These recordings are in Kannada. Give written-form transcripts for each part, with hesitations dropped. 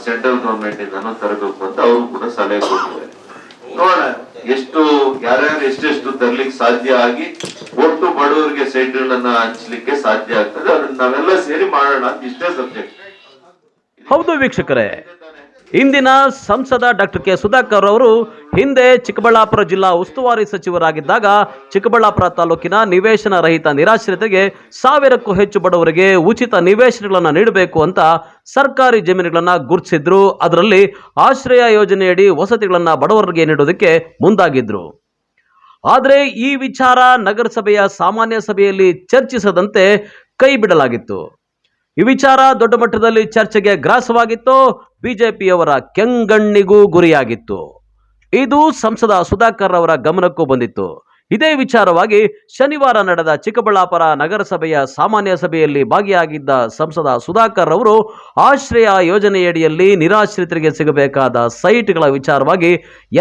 ಸೆಂಟ್ರಲ್ ಗವರ್ಮೆಂಟ್ ಇಂದಾನು ತರಬೇಕು ಅಂತ ಅವರು ಕೂಡ ಸಲಹೆ ಕೊಟ್ಟಿದ್ದಾರೆ. ನೋಡೋಣ ಎಷ್ಟು ಯಾರ್ಯಾರು ಎಷ್ಟೆಷ್ಟು ತರ್ಲಿಕ್ಕೆ ಸಾಧ್ಯ ಆಗಿ ಒಟ್ಟು ಬಡವರಿಗೆ ಸೈಟ್ಗಳನ್ನ ಹಂಚ್ಲಿಕ್ಕೆ ಸಾಧ್ಯ ಆಗ್ತದೆ, ಅದನ್ನ ನಾವೆಲ್ಲ ಸೇರಿ ಮಾಡೋಣ ಅಂತ ಇಷ್ಟೇ ಸಬ್ಜೆಕ್ಟ್. ಹೌದು ವೀಕ್ಷಕರೇ, ಇಂದಿನ ಸಂಸದ ಡಾಕ್ಟರ್ ಕೆ ಸುಧಾಕರ್ ಅವರು ಹಿಂದೆ ಚಿಕ್ಕಬಳ್ಳಾಪುರ ಜಿಲ್ಲಾ ಉಸ್ತುವಾರಿ ಸಚಿವರಾಗಿದ್ದಾಗ ಚಿಕ್ಕಬಳ್ಳಾಪುರ ತಾಲೂಕಿನ ನಿವೇಶನ ರಹಿತ ನಿರಾಶ್ರಿತರಿಗೆ 1000ಕ್ಕೂ ಹೆಚ್ಚು ಬಡವರಿಗೆ ಉಚಿತ ನಿವೇಶನಗಳನ್ನು ನೀಡಬೇಕು ಅಂತ ಸರ್ಕಾರಿ ಜಮೀನುಗಳನ್ನು ಗುರುತಿಸಿದ್ರು. ಅದರಲ್ಲಿ ಆಶ್ರಯ ಯೋಜನೆಯಡಿ ವಸತಿಗಳನ್ನು ಬಡವರಿಗೆ ನೀಡೋದಕ್ಕೆ ಮುಂದಾಗಿದ್ರು. ಆದರೆ ಈ ವಿಚಾರ ನಗರಸಭೆಯ ಸಾಮಾನ್ಯ ಸಭೆಯಲ್ಲಿ ಚರ್ಚಿಸದಂತೆ ಕೈ ಬಿಡಲಾಗಿತ್ತು. ಈ ವಿಚಾರ ದೊಡ್ಡ ಮಟ್ಟದಲ್ಲಿ ಚರ್ಚೆಗೆ ಗ್ರಾಸವಾಗಿತ್ತು, ಬಿಜೆಪಿಯವರ ಕೆಂಗಣ್ಣಿಗೂ ಗುರಿಯಾಗಿತ್ತು. ಇದು ಸಂಸದ ಸುಧಾಕರ್ ಅವರ ಗಮನಕ್ಕೂ ಬಂದಿತ್ತು. ಇದೇ ವಿಚಾರವಾಗಿ ಶನಿವಾರ ನಡೆದ ಚಿಕ್ಕಬಳ್ಳಾಪುರ ನಗರಸಭೆಯ ಸಾಮಾನ್ಯ ಸಭೆಯಲ್ಲಿ ಭಾಗಿಯಾಗಿದ್ದ ಸಂಸದ ಸುಧಾಕರ್ ಅವರು ಆಶ್ರಯ ಯೋಜನೆಯಡಿಯಲ್ಲಿ ನಿರಾಶ್ರಿತರಿಗೆ ಸಿಗಬೇಕಾದ ಸೈಟ್ಗಳ ವಿಚಾರವಾಗಿ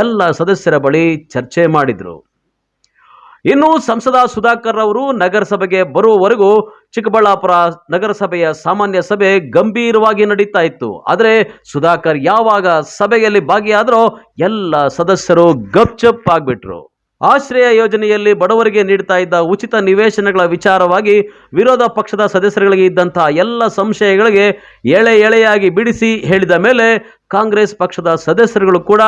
ಎಲ್ಲ ಸದಸ್ಯರ ಬಳಿ ಚರ್ಚೆ ಮಾಡಿದರು. ಇನ್ನು ಸಂಸದ ಸುಧಾಕರ್ ಅವರು ನಗರಸಭೆಗೆ ಬರುವವರೆಗೂ ಚಿಕ್ಕಬಳ್ಳಾಪುರ ನಗರಸಭೆಯ ಸಾಮಾನ್ಯ ಸಭೆ ಗಂಭೀರವಾಗಿ ನಡೀತಾ ಇತ್ತು. ಆದರೆ ಸುಧಾಕರ್ ಯಾವಾಗ ಸಭೆಯಲ್ಲಿ ಭಾಗಿಯಾದರೋ ಎಲ್ಲ ಸದಸ್ಯರು ಗಪ್ಚಪ್ ಆಗ್ಬಿಟ್ರು. ಆಶ್ರಯ ಯೋಜನೆಯಲ್ಲಿ ಬಡವರಿಗೆ ನೀಡ್ತಾ ಇದ್ದ ಉಚಿತ ನಿವೇಶನಗಳ ವಿಚಾರವಾಗಿ ವಿರೋಧ ಪಕ್ಷದ ಸದಸ್ಯರುಗಳಿಗೆ ಇದ್ದಂತಹ ಎಲ್ಲ ಸಂಶಯಗಳಿಗೆ ಎಳೆಯಾಗಿ ಬಿಡಿಸಿ ಹೇಳಿದ ಮೇಲೆ ಕಾಂಗ್ರೆಸ್ ಪಕ್ಷದ ಸದಸ್ಯರುಗಳು ಕೂಡ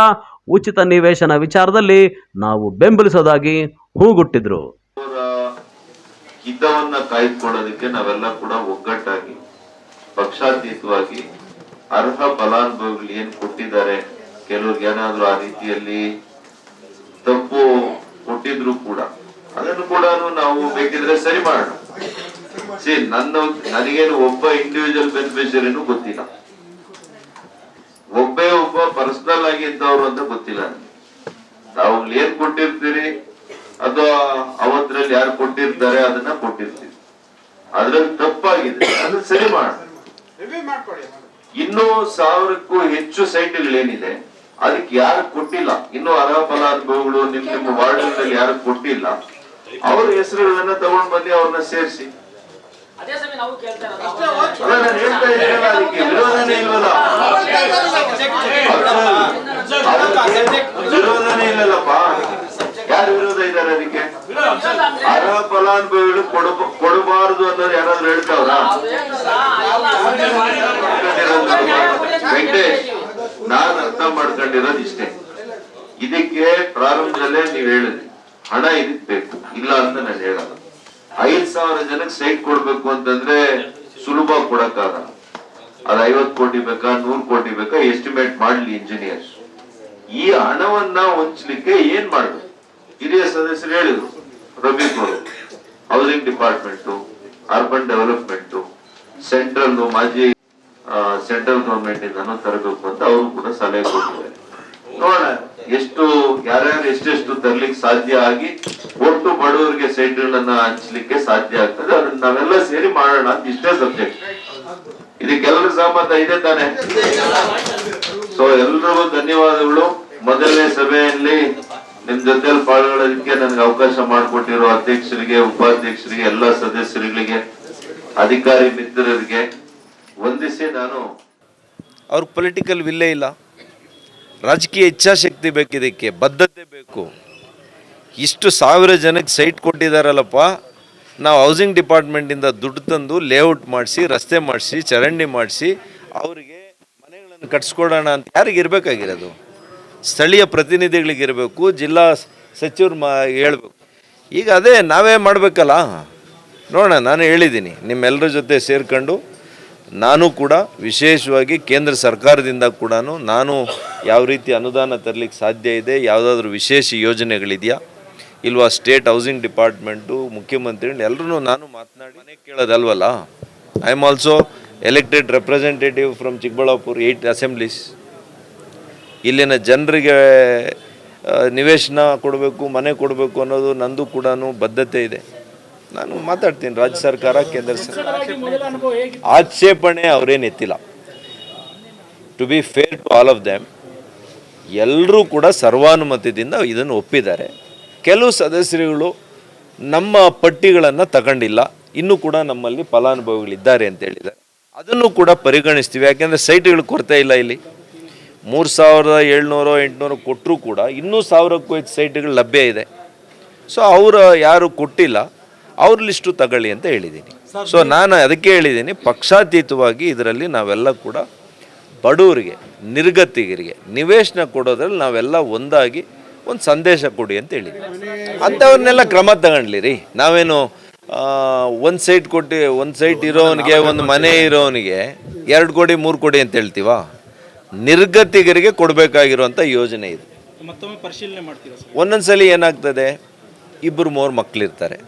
ಉಚಿತ ನಿವೇಶನ ವಿಚಾರದಲ್ಲಿ ನಾವು ಬೆಂಬಲಿಸೋದಾಗಿ ಹೂಗುಟ್ಟಿದ್ರು. ಹಿತವನ್ನ ಕಾಯ್ದುಕೊಳ್ಳೋದಕ್ಕೆ ನಾವೆಲ್ಲ ಕೂಡ ಒಗ್ಗಟ್ಟಾಗಿ ಪಕ್ಷಾತೀತವಾಗಿ ಅರ್ಹ ಫಲಾನುಭವಿಗಳು ಏನ್ ಕೊಟ್ಟಿದ್ದಾರೆ, ಕೆಲವ್ರಿಗೆ ಏನಾದ್ರು ಆ ರೀತಿಯಲ್ಲಿ ತಪ್ಪು ಕೊಟ್ಟಿದ್ರು ಕೂಡ ಅದನ್ನು ಕೂಡ ನಾವು ಬೇಕಿದ್ರೆ ಸರಿ ಮಾಡೋಣ. ನನಗೇನು ಒಬ್ಬ ಇಂಡಿವಿಜುವಲ್ ಬೆನಿಫಿಷರಿನೂ ಗೊತ್ತಿಲ್ಲ, ಒಬ್ಬ ಪರ್ಸನಲ್ ಆಗಿ ಇದ್ದವ್ರು ಅಂತ ಗೊತ್ತಿಲ್ಲ. ತಾವು ಏನ್ ಕೊಟ್ಟಿರ್ತೀರಿ ಅದು ಅವತ್ತರಲ್ಲಿ ಯಾರು ಕೊಟ್ಟಿರ್ತಾರೆ ಅದನ್ನ ಕೊಟ್ಟಿರ್ತೀವಿ. ಅದ್ರಲ್ಲಿ ತಪ್ಪಾಗಿದೆ, ಅದನ್ನ ಸರಿ ಮಾಡೋಣ. ಇನ್ನೂ 1000ಕ್ಕೂ ಹೆಚ್ಚು ಸೈಟ್ಗಳೇನಿದೆ ಅದಕ್ಕೆ ಯಾರು ಕೊಟ್ಟಿಲ್ಲ, ಇನ್ನು ಅರ್ಹ ಫಲಾನುಭವಿಗಳು ನಿಮ್ಮ ವಾರ್ಡ್ಗಳಲ್ಲಿ ಯಾರು ಕೊಟ್ಟಿಲ್ಲ, ಅವ್ರ ಹೆಸರುಗಳನ್ನ ತಗೊಂಡ್ ಬಂದು ಅವ್ರನ್ನ ಸೇರಿಸಿ. ನಾನು ಹೇಳ್ತಾ ಇದ್ದೀನಲ್ಲ, ಅದಕ್ಕೆ ವಿರೋಧನೇ ಇಲ್ವಲ್ಲ, ವಿರೋಧನೇ ಇಲ್ಲಲ್ಲಪ್ಪ. ಯಾರು ವಿರೋಧ ಇದ್ದಾರೆ ಅದಕ್ಕೆ? ಅರ್ಹ ಫಲಾನುಭವಿಗಳು ಕೊಡಬಾರದು ಅನ್ನೋದು ಯಾರಾದ್ರೂ ಹೇಳ್ತಾವ್ರ? ವೆಂಕಟೇಶ್, ನಾನ್ ಅರ್ಥ ಮಾಡ್ಕೊಂಡಿರೋದು ಇಷ್ಟೇ. ಇದಕ್ಕೆ ಪ್ರಾರಂಭದಲ್ಲೇ ನೀವ್ ಹೇಳಿದ್ರಿ ಹಣ ಇದಕ್ ಬೇಕು, ಇಲ್ಲ ಅಂತ ನಾನು ಹೇಳಲ್ಲ. 5,000 ಜನಕ್ಕೆ ಸೈಟ್ ಕೊಡ್ಬೇಕು ಅಂತಂದ್ರೆ ಸುಲಭ ಕೊಡಕ್ಕಾಗಲ್ಲ. ಅದು 50 ಕೋಟಿ ಬೇಕಾ, 100 ಕೋಟಿ ಬೇಕಾ, ಎಸ್ಟಿಮೇಟ್ ಮಾಡ್ಲಿ ಇಂಜಿನಿಯರ್ಸ್. ಈ ಹಣವನ್ನ ಹೊಂಚಲಿಕ್ಕೆ ಏನ್ ಮಾಡ್ಬೇಕು? ಹಿರಿಯ ಸದಸ್ಯರು ಹೇಳಿದ್ರು, ರಬೀಕ್ housing department, urban development, central ಮಾಜಿ ಸೆಂಟ್ರಲ್ ಗವರ್ಮೆಂಟ್ ಇಂದಾನು ತರಬೇಕು ಅಂತ ಅವರು ಕೂಡ ಸಲಹೆ ಕೊಟ್ಟಿದ್ದಾರೆ. ನೋಡೋಣ ಎಷ್ಟು ಯಾರ್ಯಾರು ಎಷ್ಟೆಷ್ಟು ತರ್ಲಿಕ್ಕೆ ಸಾಧ್ಯ ಆಗಿ ಒಟ್ಟು ಬಡವರಿಗೆ ಸೈಟ್ಗಳನ್ನ ಹಂಚ್ಲಿಕ್ಕೆ ಸಾಧ್ಯ ಆಗ್ತದೆ, ಅದನ್ನ ನಾವೆಲ್ಲ ಸೇರಿ ಮಾಡೋಣ ಅಂತ ಇಷ್ಟೇ ಸಬ್ಜೆಕ್ಟ್. ಇದಕ್ಕೆಲ್ಲರೂ ಸಹಮತ ಇದೆ ತಾನೆ? ಸೊ ಎಲ್ರಿಗೂ ಧನ್ಯವಾದಗಳು. ಮೊದಲನೇ ಸಭೆಯಲ್ಲಿ ನಿಮ್ ಜೊತೆಯಲ್ಲಿ ಪಾಲ್ಗೊಳ್ಳೋದಕ್ಕೆ ನನಗೆ ಅವಕಾಶ ಮಾಡಿಕೊಟ್ಟಿರೋ ಅಧ್ಯಕ್ಷರಿಗೆ, ಉಪಾಧ್ಯಕ್ಷರಿಗೆ, ಎಲ್ಲ ಸದಸ್ಯರುಗಳಿಗೆ, ಅಧಿಕಾರಿ ಮಿತ್ರರಿಗೆ ವಂದಿಸಿ ನಾನು ಅವ್ರ ಪೊಲಿಟಿಕಲ್ ವಿಲ್ಲೇ ಇಲ್ಲ, ರಾಜಕೀಯ ಇಚ್ಛಾಶಕ್ತಿ ಬೇಕು, ಇದಕ್ಕೆ ಬದ್ಧತೆ ಬೇಕು. ಇಷ್ಟು 1000 ಜನಕ್ಕೆ ಸೈಟ್ ಕೊಟ್ಟಿದ್ದಾರಲ್ಲಪ್ಪ, ನಾವು ಹೌಸಿಂಗ್ ಡಿಪಾರ್ಟ್ಮೆಂಟಿಂದ ದುಡ್ಡು ತಂದು ಲೇಔಟ್ ಮಾಡಿಸಿ, ರಸ್ತೆ ಮಾಡಿಸಿ, ಚರಂಡಿ ಮಾಡಿಸಿ ಅವರಿಗೆ ಮನೆಗಳನ್ನು ಕಟ್ಸ್ಕೊಡೋಣ ಅಂತ ಯಾರಿಗೆ ಇರಬೇಕಾಗಿರೋದು? ಸ್ಥಳೀಯ ಪ್ರತಿನಿಧಿಗಳಿಗಿರಬೇಕು, ಜಿಲ್ಲಾ ಸಚಿವರು ಹೇಳ್ಬೇಕು. ಈಗ ಅದೇ ನಾವೇ ಮಾಡಬೇಕಲ್ಲ. ನೋಡೋಣ, ನಾನು ಹೇಳಿದ್ದೀನಿ ನಿಮ್ಮೆಲ್ಲರ ಜೊತೆ ಸೇರ್ಕೊಂಡು ನಾನು ಕೂಡ ವಿಶೇಷವಾಗಿ ಕೇಂದ್ರ ಸರ್ಕಾರದಿಂದ ಕೂಡ ನಾನು ಯಾವ ರೀತಿ ಅನುದಾನ ತರಲಿಕ್ಕೆ ಸಾಧ್ಯ ಇದೆ, ಯಾವುದಾದ್ರೂ ವಿಶೇಷ ಯೋಜನೆಗಳಿದೆಯಾ ಇಲ್ವಾ, ಸ್ಟೇಟ್ ಹೌಸಿಂಗ್ ಡಿಪಾರ್ಟ್ಮೆಂಟು, ಮುಖ್ಯಮಂತ್ರಿಗಳು ಎಲ್ಲರೂ ನಾನು ಮಾತನಾಡಿ ಮನೆ ಕೇಳೋದಲ್ವಲ್ಲ. I am also elected representative from Chikkaballapur 8 assemblies. ಇಲ್ಲಿನ ಜನರಿಗೆ ನಿವೇಶನ ಕೊಡಬೇಕು, ಮನೆ ಕೊಡಬೇಕು ಅನ್ನೋದು ನಂದು ಕೂಡ ಬದ್ಧತೆ ಇದೆ. ನಾನು ಮಾತಾಡ್ತೀನಿ ರಾಜ್ಯ ಸರ್ಕಾರ, ಕೇಂದ್ರ ಸರ್ಕಾರ. ಆಕ್ಷೇಪಣೆ ಅವರೇನು ಎತ್ತಿಲ್ಲ. To be fair to all of them, ಎಲ್ಲರೂ ಕೂಡ ಸರ್ವಾನುಮತದಿಂದ ಇದನ್ನು ಒಪ್ಪಿದ್ದಾರೆ. ಕೆಲವು ಸದಸ್ಯರುಗಳು ನಮ್ಮ ಪಟ್ಟಿಗಳನ್ನು ತಗೊಂಡಿಲ್ಲ, ಇನ್ನೂ ಕೂಡ ನಮ್ಮಲ್ಲಿ ಫಲಾನುಭವಿಗಳಿದ್ದಾರೆ ಅಂತ ಹೇಳಿದ್ದಾರೆ. ಅದನ್ನು ಕೂಡ ಪರಿಗಣಿಸ್ತೀವಿ. ಯಾಕೆಂದರೆ ಸೈಟ್ಗಳು ಕೊರತೆ ಇಲ್ಲ. ಇಲ್ಲಿ 3700 800 ಕೊಟ್ಟರೂ ಕೂಡ ಇನ್ನೂ 1000ಕ್ಕೂ ಹೆಚ್ಚು ಸೈಟ್ಗಳು ಲಭ್ಯ ಇದೆ. ಸೊ ಅವರು ಯಾರು ಕೊಟ್ಟಿಲ್ಲ ಅವ್ರ ಲಿಸ್ಟು ತಗೊಳ್ಳಿ ಅಂತ ಹೇಳಿದ್ದೀನಿ. ಸೊ ನಾನು ಅದಕ್ಕೆ ಹೇಳಿದ್ದೀನಿ, ಪಕ್ಷಾತೀತವಾಗಿ ಇದರಲ್ಲಿ ನಾವೆಲ್ಲ ಕೂಡ ಬಡವರಿಗೆ, ನಿರ್ಗತಿಗರಿಗೆ ನಿವೇಶನ ಕೊಡೋದ್ರಲ್ಲಿ ನಾವೆಲ್ಲ ಒಂದಾಗಿ ಒಂದು ಸಂದೇಶ ಕೊಡಿ ಅಂತ ಹೇಳಿದ್ದೀನಿ. ಅಂಥವ್ರನ್ನೆಲ್ಲ ಕ್ರಮ ತಗೊಂಡ್ಲಿ ರೀ. ನಾವೇನು ಒಂದು ಸೈಟ್ ಕೊಟ್ಟು, ಒಂದು ಸೈಟ್ ಇರೋವನಿಗೆ, ಒಂದು ಮನೆ ಇರೋವನಿಗೆ 2 ಕೋಟಿ 3 ಕೋಟಿ ಅಂತ ಹೇಳ್ತೀವ? ನಿರ್ಗತಿಗರಿಗೆ ಕೊಡಬೇಕಾಗಿರುವಂಥ ಯೋಜನೆ ಇದು. ಮತ್ತೊಮ್ಮೆ ಪರಿಶೀಲನೆ ಮಾಡ್ತೀರಾ ಸರ್? ಒಂದೊಂದ್ಸಲಿ ಏನಾಗ್ತದೆ, 2-3 ಮಕ್ಕಳಿರ್ತಾರೆ,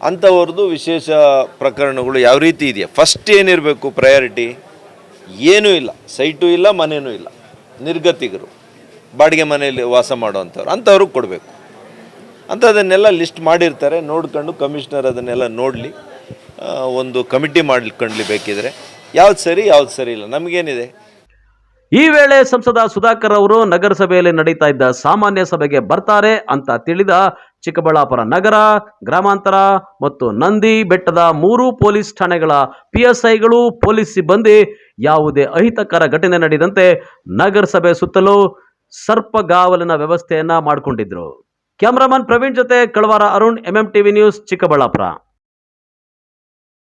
ಅಂಥವ್ರದ್ದು ವಿಶೇಷ ಪ್ರಕರಣಗಳು ಯಾವ ರೀತಿ ಇದೆಯಾ, ಫಸ್ಟ್ ಏನಿರಬೇಕು ಪ್ರಯಾರಿಟಿ? ಏನೂ ಇಲ್ಲ, ಸೈಟು ಇಲ್ಲ, ಮನೇನೂ ಇಲ್ಲ, ನಿರ್ಗತಿಗರು, ಬಾಡಿಗೆ ಮನೆಯಲ್ಲಿ ವಾಸ ಮಾಡೋವಂಥವ್ರು, ಅಂಥವ್ರಿಗೆ ಕೊಡಬೇಕು. ಅಂಥದನ್ನೆಲ್ಲ ಲಿಸ್ಟ್ ಮಾಡಿರ್ತಾರೆ. ನೋಡ್ಕೊಂಡು ಕಮಿಷನರ್ ಅದನ್ನೆಲ್ಲ ನೋಡಲಿ, ಒಂದು ಕಮಿಟಿ ಮಾಡ್ಕೊಂಡ್ಲಿ ಬೇಕಿದ್ರೆ, ಯಾವ್ದು ಸರಿ ಯಾವ್ದು ಸರಿ ಇಲ್ಲ, ನಮಗೇನಿದೆ. ಈ ವೇಳೆ ಸಂಸದ ಸುಧಾಕರ್ ಅವರು ನಗರಸಭೆಯಲ್ಲಿ ನಡೀತಾ ಇದ್ದ ಸಾಮಾನ್ಯ ಸಭೆಗೆ ಬರ್ತಾರೆ ಅಂತ ತಿಳಿದ ಚಿಕ್ಕಬಳ್ಳಾಪುರ ನಗರ, ಗ್ರಾಮಾಂತರ ಮತ್ತು ನಂದಿ ಬೆಟ್ಟದ 3 ಪೊಲೀಸ್ ಠಾಣೆಗಳ PSIಗಳು, ಪೊಲೀಸ್ ಸಿಬ್ಬಂದಿ ಯಾವುದೇ ಅಹಿತಕರ ಘಟನೆ ನಡೆದಂತೆ ನಗರಸಭೆ ಸುತ್ತಲೂ ಸರ್ಪಗಾವಲಿನ ವ್ಯವಸ್ಥೆಯನ್ನ ಮಾಡಿಕೊಂಡಿದ್ರು. ಕ್ಯಾಮರಾಮನ್ ಪ್ರವೀಣ್ ಜೊತೆ ಕಳವಾರ ಅರುಣ್, MMTV ನ್ಯೂಸ್, ಚಿಕ್ಕಬಳ್ಳಾಪುರ.